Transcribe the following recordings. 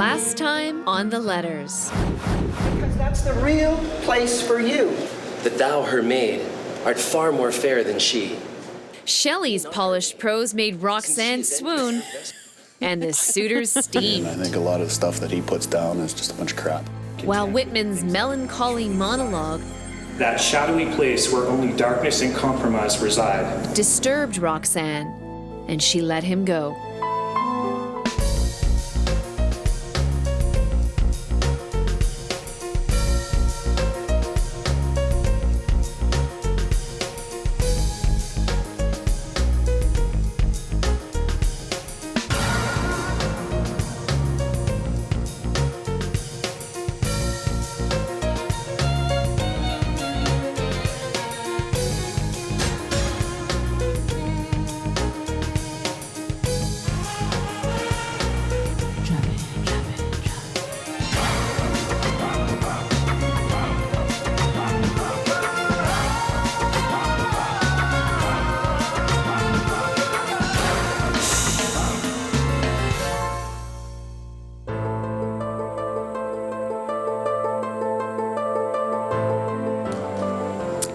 Last time on the letters. Because that's the real place for you. That thou, her maid, art far more fair than she. Shelley's polished prose made Roxanne swoon, and the suitors steam. I think a lot of stuff that he puts down is just a bunch of crap. While Whitman's melancholy monologue that shadowy place where only darkness and compromise reside disturbed Roxanne, and she let him go.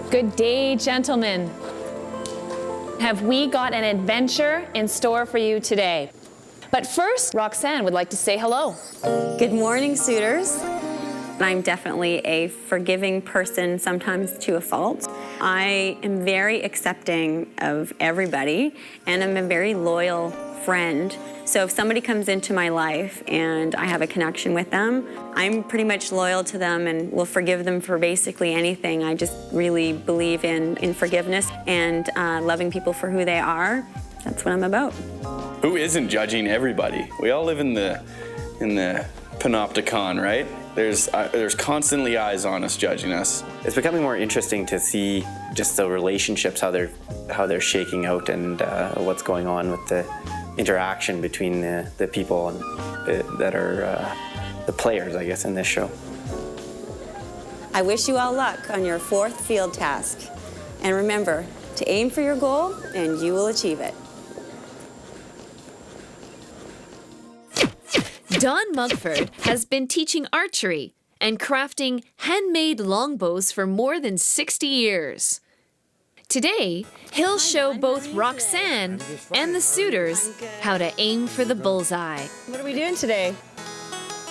Good day, gentlemen. Have we got an adventure in store for you today? But first, Roxanne would like to say hello. Good morning, suitors. I'm definitely a forgiving person, sometimes to a fault. I am very accepting of everybody, and I'm a very loyal friend. So if somebody comes into my life and I have a connection with them, I'm pretty much loyal to them and will forgive them for basically anything. I just really believe in forgiveness and loving people for who they are. That's what I'm about. Who isn't judging everybody? We all live in the panopticon, right? There's constantly eyes on us judging us. It's becoming more interesting to see just the relationships, how they're shaking out, and what's going on with the interaction between the people that are the players, I guess, in this show. I wish you all luck on your 4th field task. And remember to aim for your goal and you will achieve it. Don Mugford has been teaching archery and crafting handmade longbows for more than 60 years. Today, he'll show both Roxanne and the suitors how to aim for the bullseye. What are we doing today?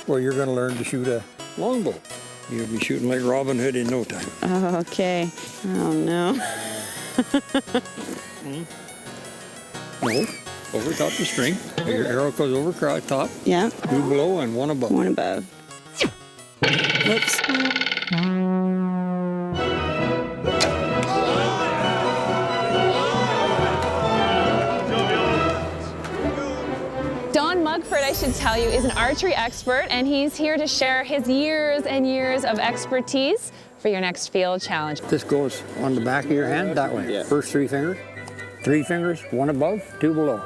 Well, you're going to learn to shoot a longbow. You'll be shooting like Robin Hood in no time. Oh, okay. Oh, no. No, over top the string. Your arrow goes over across top. Yeah. 2 below and 1 above. 1 above. Whoops. Don Mugford, I should tell you, is an archery expert, and he's here to share his years and years of expertise for your next field challenge. This goes on the back of your hand that way. Yeah. First 3 fingers. 3 fingers, 1 above, 2 below.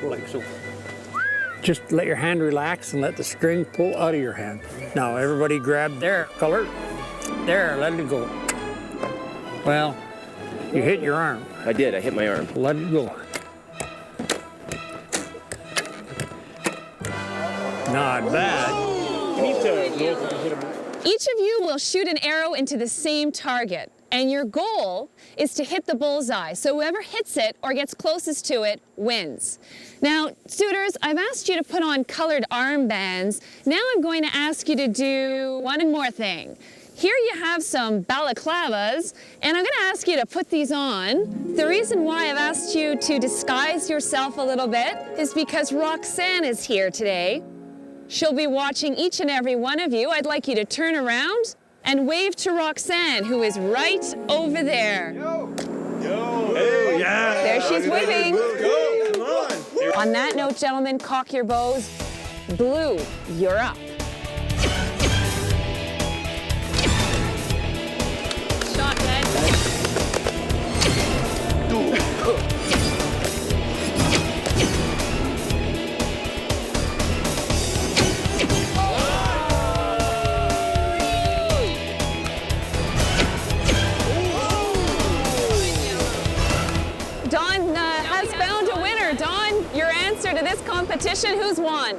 Like so. Just let your hand relax and let the string pull out of your hand. Now everybody grab their color. There, let it go. Well, you hit your arm. I did, I hit my arm. Let it go. Not bad. Each of you will shoot an arrow into the same target, and your goal is to hit the bullseye. So whoever hits it or gets closest to it wins. Now, suitors, I've asked you to put on colored armbands. Now I'm going to ask you to do one more thing. Here you have some balaclavas, and I'm going to ask you to put these on. The reason why I've asked you to disguise yourself a little bit is because Roxanne is here today. She'll be watching each and every one of you. I'd like you to turn around and wave to Roxanne, who is right over there. Yo! Hey, yeah! There she's waving. Let's go! Come on! On that note, gentlemen, cock your bows. Blue, you're up. Shot, Ted. Don has found a winner. Don, your answer to this competition, who's won?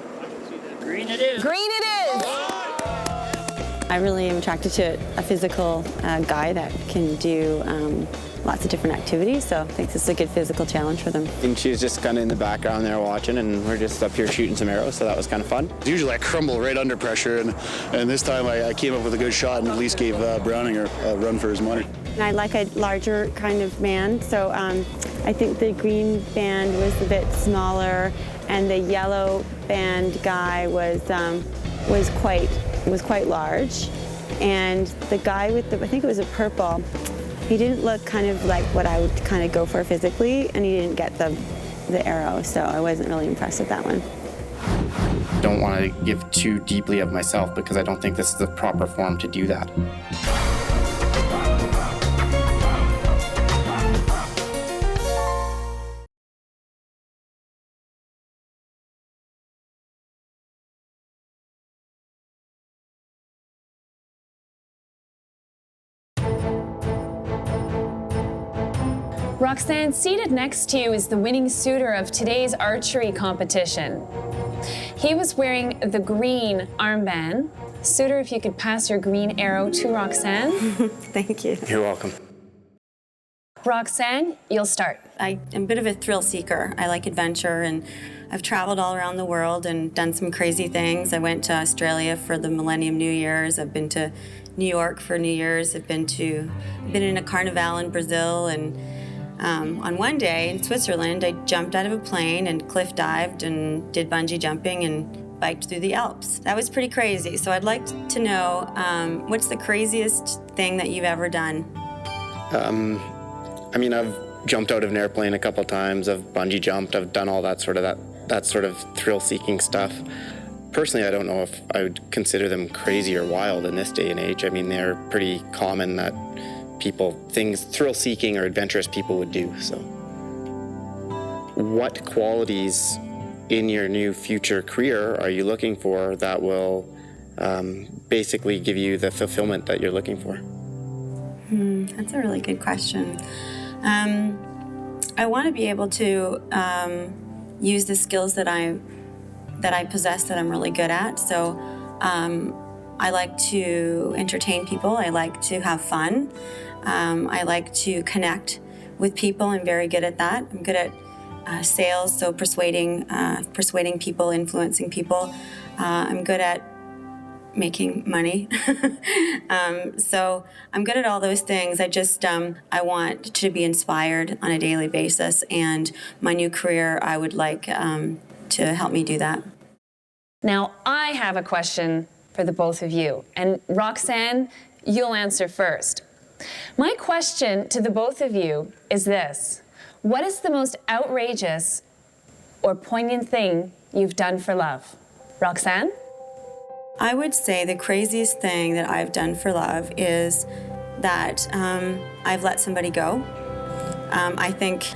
Green it is. Green it is. I really am attracted to a physical guy that can do lots of different activities, so I think this is a good physical challenge for them. I think she was just kind of in the background there watching, and we're just up here shooting some arrows, so that was kind of fun. Usually I crumble right under pressure, and this time I came up with a good shot and at least gave Browning a run for his money. I like a larger kind of man, so I think the green band was a bit smaller, and the yellow band guy was quite large, and the guy with the, I think it was a purple, he didn't look kind of like what I would kind of go for physically, and he didn't get the arrow, so I wasn't really impressed with that one. Don't want to give too deeply of myself because I don't think this is the proper form to do that. Roxanne, seated next to you is the winning suitor of today's archery competition. He was wearing the green armband. Suitor, if you could pass your green arrow to Roxanne. Thank you. You're welcome. Roxanne, you'll start. I am a bit of a thrill seeker. I like adventure, and I've traveled all around the world and done some crazy things. I went to Australia for the Millennium New Year's. I've been to New York for New Year's. I've been in a carnival in Brazil, and on one day in Switzerland, I jumped out of a plane and cliff dived and did bungee jumping and biked through the Alps. That was pretty crazy. So I'd like to know, what's the craziest thing that you've ever done? I mean, I've jumped out of an airplane a couple times. I've bungee jumped. I've done all that sort of thrill-seeking stuff. Personally, I don't know if I would consider them crazy or wild in this day and age. I mean, they're pretty common that things thrill-seeking or adventurous people would do. So, what qualities in your new future career are you looking for that will basically give you the fulfillment that you're looking for? That's a really good question. I want to be able to use the skills that I possess that I'm really good at. So I like to entertain people. I like to have fun. I like to connect with people. I'm very good at that. I'm good at sales, so persuading people, influencing people. I'm good at making money. So I'm good at all those things. I just, I want to be inspired on a daily basis, and my new career, I would like to help me do that. Now, I have a question for the both of you, and Roxanne, you'll answer first. My question to the both of you is this: what is the most outrageous or poignant thing you've done for love? Roxanne? I would say the craziest thing that I've done for love is that I've let somebody go. I think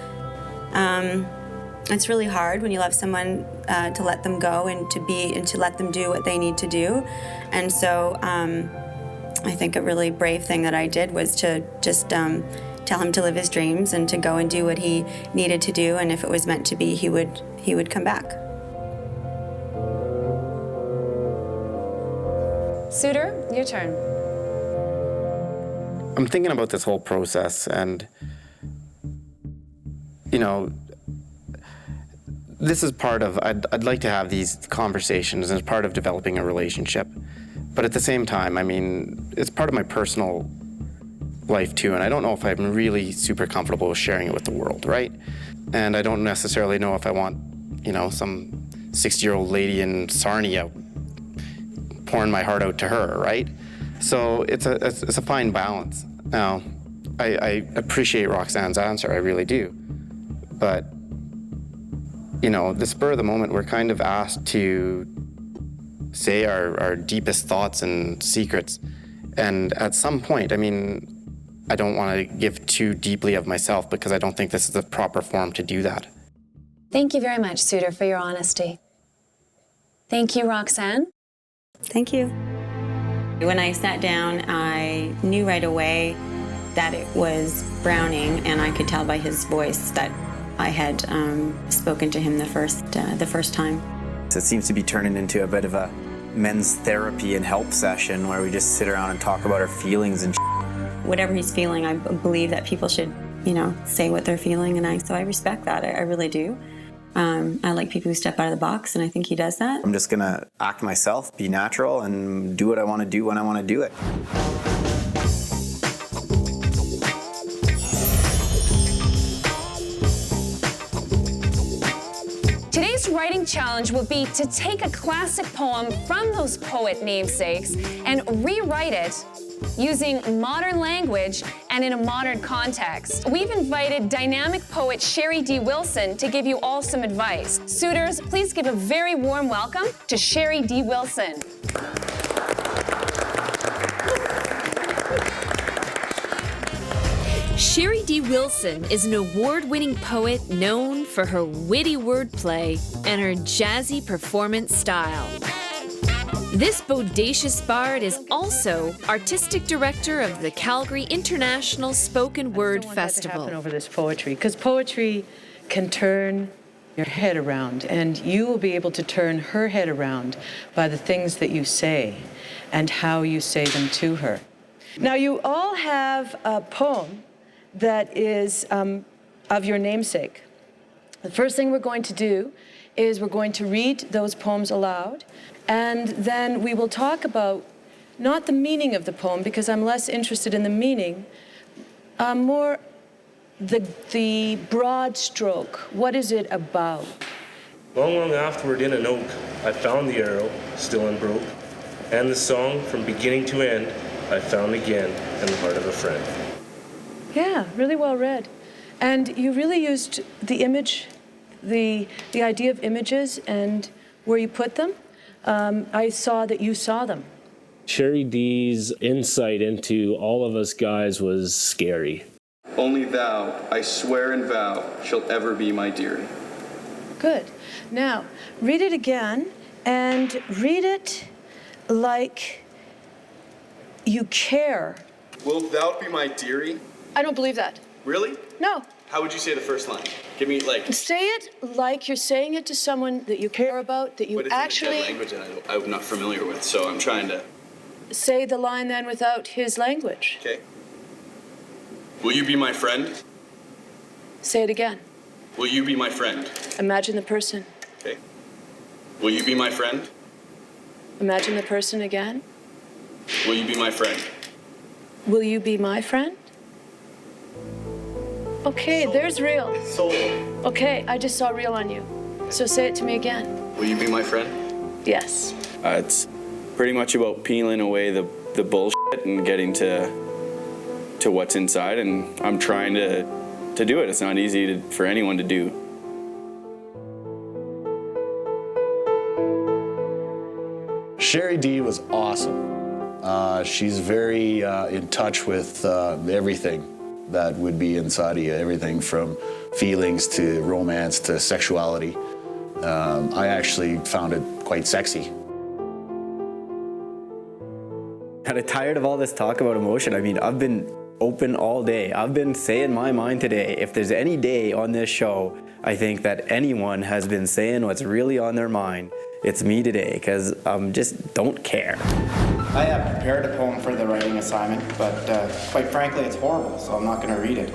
it's really hard when you love someone to let them go and to let them do what they need to do. And so I think a really brave thing that I did was to just tell him to live his dreams and to go and do what he needed to do. And if it was meant to be, he would come back. Suitor, your turn. I'm thinking about this whole process, and, you know, this is part of, I'd like to have these conversations as part of developing a relationship. But at the same time, I mean, it's part of my personal life too, and I don't know if I'm really super comfortable with sharing it with the world, right? And I don't necessarily know if I want, you know, some 60-year-old lady in Sarnia pouring my heart out to her, right? So it's a fine balance. Now, I appreciate Roxanne's answer, I really do. But, you know, the spur of the moment, we're kind of asked to say our deepest thoughts and secrets. And at some point, I mean, I don't want to give too deeply of myself because I don't think this is the proper form to do that. Thank you very much, Suitor, for your honesty. Thank you, Roxanne. Thank you. When I sat down, I knew right away that it was Browning, and I could tell by his voice that I had spoken to him the first time. It seems to be turning into a bit of a men's therapy and help session where we just sit around and talk about our feelings and Whatever he's feeling, I believe that people should, say what they're feeling, and so I respect that. I really do. I like people who step out of the box, and I think he does that. I'm just gonna act myself, be natural, and do what I want to do when I want to do it. Today's writing challenge will be to take a classic poem from those poet namesakes and rewrite it using modern language and in a modern context. We've invited dynamic poet Sherry D. Wilson to give you all some advice. Suitors, please give a very warm welcome to Sherry D. Wilson. Sherry D. Wilson is an award-winning poet known for her witty wordplay and her jazzy performance style. This bodacious bard is also artistic director of the Calgary International Spoken Word Festival. Over this poetry, because poetry can turn your head around, and you will be able to turn her head around by the things that you say and how you say them to her. Now, you all have a poem that is of your namesake. The first thing we're going to do is we're going to read those poems aloud, and then we will talk about not the meaning of the poem, because I'm less interested in the meaning, more the broad stroke. What is it about? Long afterward in an oak, I found the arrow, still unbroke, and the song from beginning to end I found again in the heart of a friend. Yeah, really well read. And you really used the image, the idea of images and where you put them. I saw that you saw them. Sherry D's insight into all of us guys was scary. Only thou, I swear and vow, shalt ever be my dearie. Good. Now, read it again, and read it like you care. Wilt thou be my dearie? I don't believe that. Really? No. How would you say the first line? Give me Say it like you're saying it to someone that you care about, that you but it's actually... in a dead language that I'm not familiar with, so I'm trying to... Say the line then without his language. Okay. Will you be my friend? Say it again. Will you be my friend? Imagine the person. Okay. Will you be my friend? Imagine the person again. Will you be my friend? Will you be my friend? Okay, there's real. Soul. Okay, I just saw real on you. So say it to me again. Will you be my friend? Yes. It's pretty much about peeling away the bullshit and getting to what's inside, and I'm trying to do it. It's not easy for anyone to do. Sherry D was awesome. She's very in touch with everything that would be inside of you, everything from feelings to romance to sexuality. I actually found it quite sexy. Kind of tired of all this talk about emotion. I mean, I've been open all day. I've been saying my mind today. If there's any day on this show, I think that anyone has been saying what's really on their mind, it's me today, because just don't care. I have prepared a poem for the writing assignment, but quite frankly, it's horrible, so I'm not going to read it.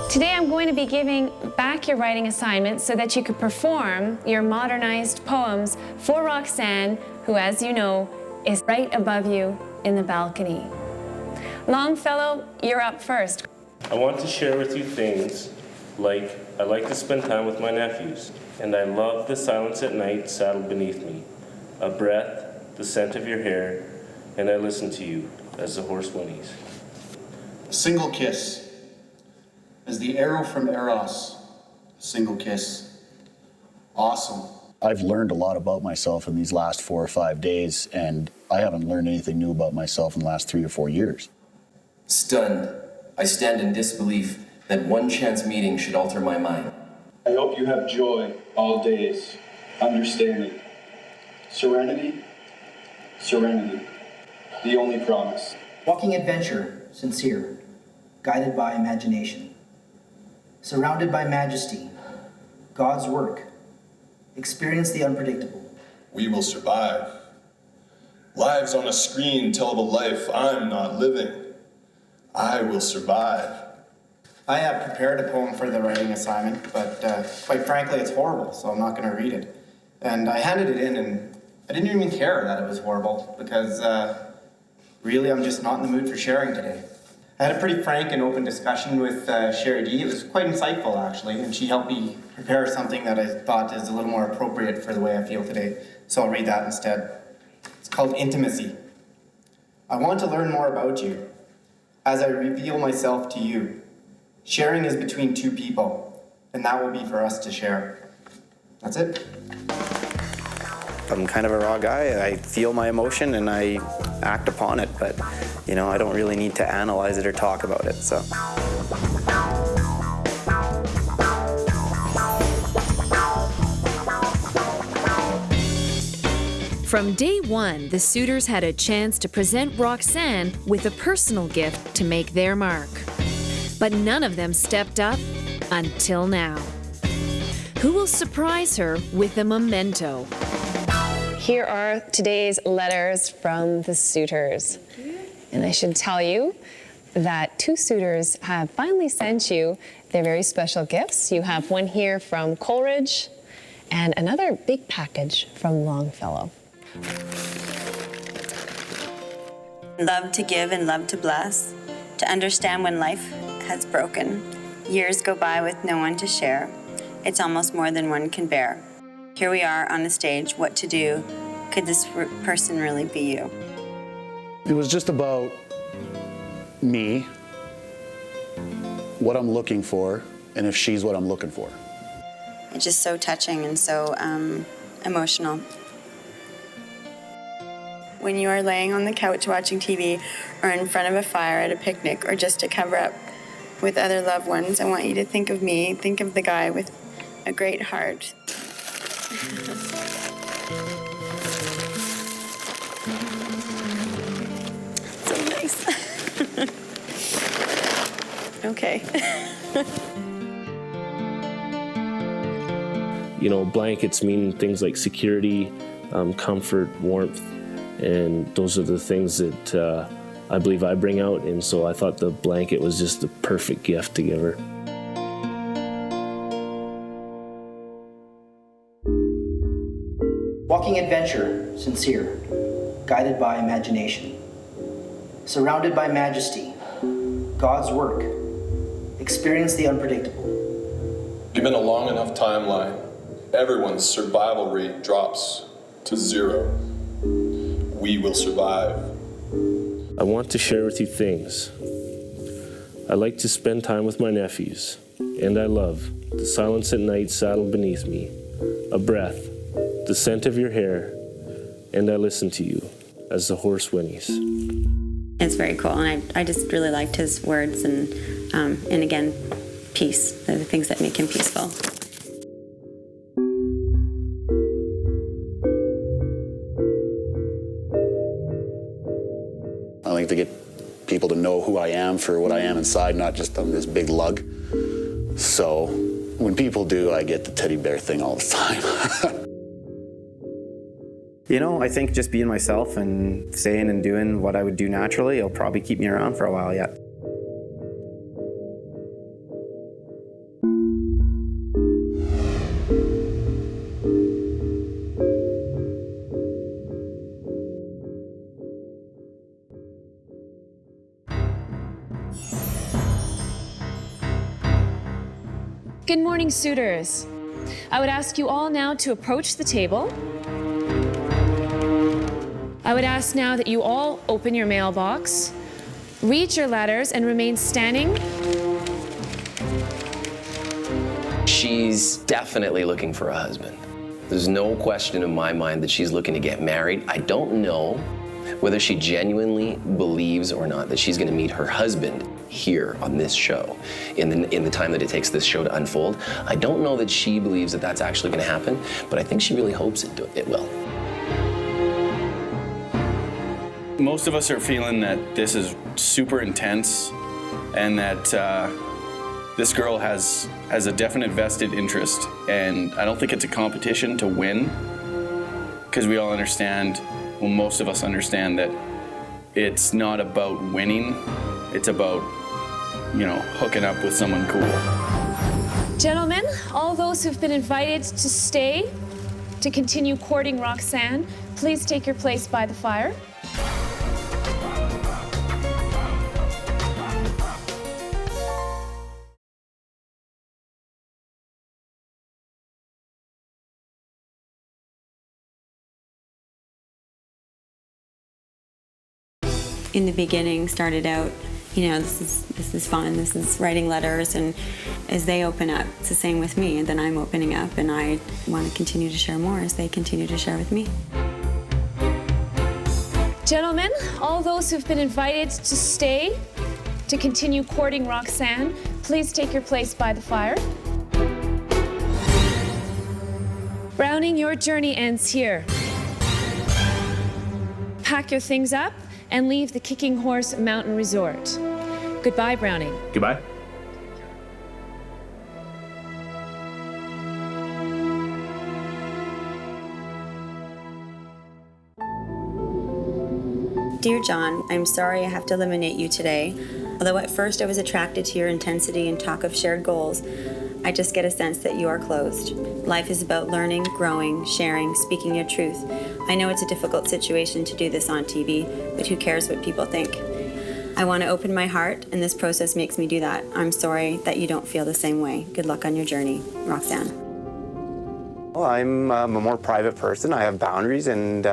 Today I'm going to be giving back your writing assignment so that you could perform your modernized poems for Roxanne, who, as you know, is right above you in the balcony. Longfellow, you're up first. I want to share with you things like I like to spend time with my nephews, and I love the silence at night saddled beneath me, a breath, the scent of your hair, and I listen to you as the horse whinnies. A single kiss. As the arrow from Eros, a single kiss. Awesome. I've learned a lot about myself in these last 4 or 5 days, and I haven't learned anything new about myself in the last 3 to 4 years. Stunned, I stand in disbelief that one chance meeting should alter my mind. I hope you have joy all days, understanding. Serenity, serenity, the only promise. Walking adventure, sincere, guided by imagination. Surrounded by majesty, God's work. Experience the unpredictable. We will survive. Lives on a screen tell of a life I'm not living. I will survive. I have prepared a poem for the writing assignment, but quite frankly, it's horrible, so I'm not going to read it. And I handed it in, and I didn't even care that it was horrible, because really, I'm just not in the mood for sharing today. I had a pretty frank and open discussion with Sherry D. It was quite insightful, actually, and she helped me prepare something that I thought is a little more appropriate for the way I feel today, so I'll read that instead. It's called Intimacy. I want to learn more about you as I reveal myself to you. Sharing is between two people, and that will be for us to share. That's it. I'm kind of a raw guy. I feel my emotion and I act upon it, but you know, I don't really need to analyze it or talk about it, so. From day one, the suitors had a chance to present Roxanne with a personal gift to make their mark. But none of them stepped up until now. Who will surprise her with a memento? Here are today's letters from the suitors. And I should tell you that 2 suitors have finally sent you their very special gifts. You have one here from Coleridge and another big package from Longfellow. Love to give and love to bless, to understand when life has broken. Years go by with no one to share. It's almost more than one can bear. Here we are on the stage, what to do? Could this person really be you? It was just about me, what I'm looking for, and if she's what I'm looking for. It's just so touching and so emotional. When you are laying on the couch watching TV or in front of a fire at a picnic or just to cover up with other loved ones, I want you to think of me, think of the guy with a great heart. So nice. Okay. You know, blankets mean things like security, comfort, warmth, and those are the things that I believe I bring out, and so I thought the blanket was just the perfect gift to give her. Walking adventure, sincere, guided by imagination. Surrounded by majesty, God's work. Experience the unpredictable. Given a long enough timeline, everyone's survival rate drops to 0. We will survive. I want to share with you things. I like to spend time with my nephews, and I love the silence at night saddled beneath me, a breath, the scent of your hair, and I listen to you as the horse whinnies. It's very cool, and I just really liked his words and again, peace, the things that make him peaceful. I like to get people to know who I am for what I am inside, not just on this big lug. So when people do, I get the teddy bear thing all the time. You know, I think just being myself and saying and doing what I would do naturally, it'll probably keep me around for a while yet. Good morning, suitors. I would ask you all now to approach the table. I would ask now that you all open your mailbox, read your letters, and remain standing. She's definitely looking for a husband. There's no question in my mind that she's looking to get married. I don't know, whether she genuinely believes or not that she's going to meet her husband here on this show in the time that it takes this show to unfold. I don't know that she believes that that's actually going to happen, but I think she really hopes it will. Most of us are feeling that this is super intense and that this girl has a definite vested interest, and I don't think it's a competition to win, because we all understand, well, most of us understand that it's not about winning, it's about, you know, hooking up with someone cool. Gentlemen, all those who've been invited to stay to continue courting Roxanne, please take your place by the fire. In the beginning, started out, you know, this is fun, this is writing letters, and as they open up, it's the same with me, and then I'm opening up, and I want to continue to share more as they continue to share with me. Gentlemen, all those who've been invited to stay to continue courting Roxanne, please take your place by the fire. Browning, your journey ends here. Pack your things up and leave the Kicking Horse Mountain Resort. Goodbye, Browning. Goodbye. Dear John, I'm sorry I have to eliminate you today. Although at first I was attracted to your intensity and talk of shared goals, I just get a sense that you are closed. Life is about learning, growing, sharing, speaking your truth. I know it's a difficult situation to do this on TV, but who cares what people think? I want to open my heart, and this process makes me do that. I'm sorry that you don't feel the same way. Good luck on your journey, Roxanne. Well, I'm a more private person. I have boundaries, and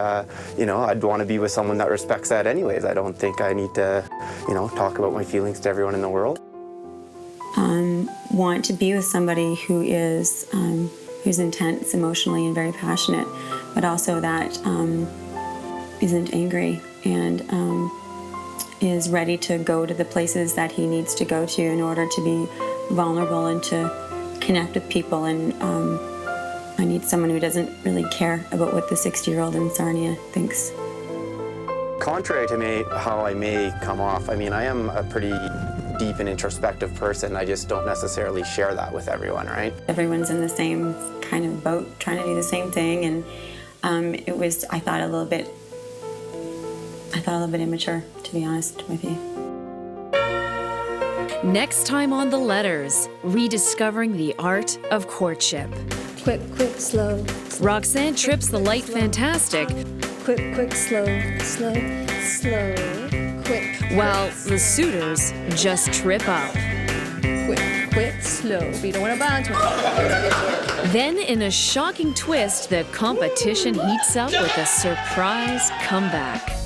you know, I'd want to be with someone that respects that anyways. I don't think I need to, you know, talk about my feelings to everyone in the world. Want to be with somebody who is who's intense emotionally and very passionate, but also that isn't angry and is ready to go to the places that he needs to go to in order to be vulnerable and to connect with people. And I need someone who doesn't really care about what the 60-year-old in Sarnia thinks. Contrary to how I may come off, I mean, I am a pretty deep and introspective person. I just don't necessarily share that with everyone, right? Everyone's in the same kind of boat, trying to do the same thing, and it was, I thought a little bit immature, to be honest with you. Next time on The Letters, rediscovering the art of courtship. Quick, slow. Roxanne trips the light fantastic. Quick, slow, quick. While the suitors just trip up. Quick, slow. But you don't want to bounce. Then, in a shocking twist, the competition heats up with a surprise comeback.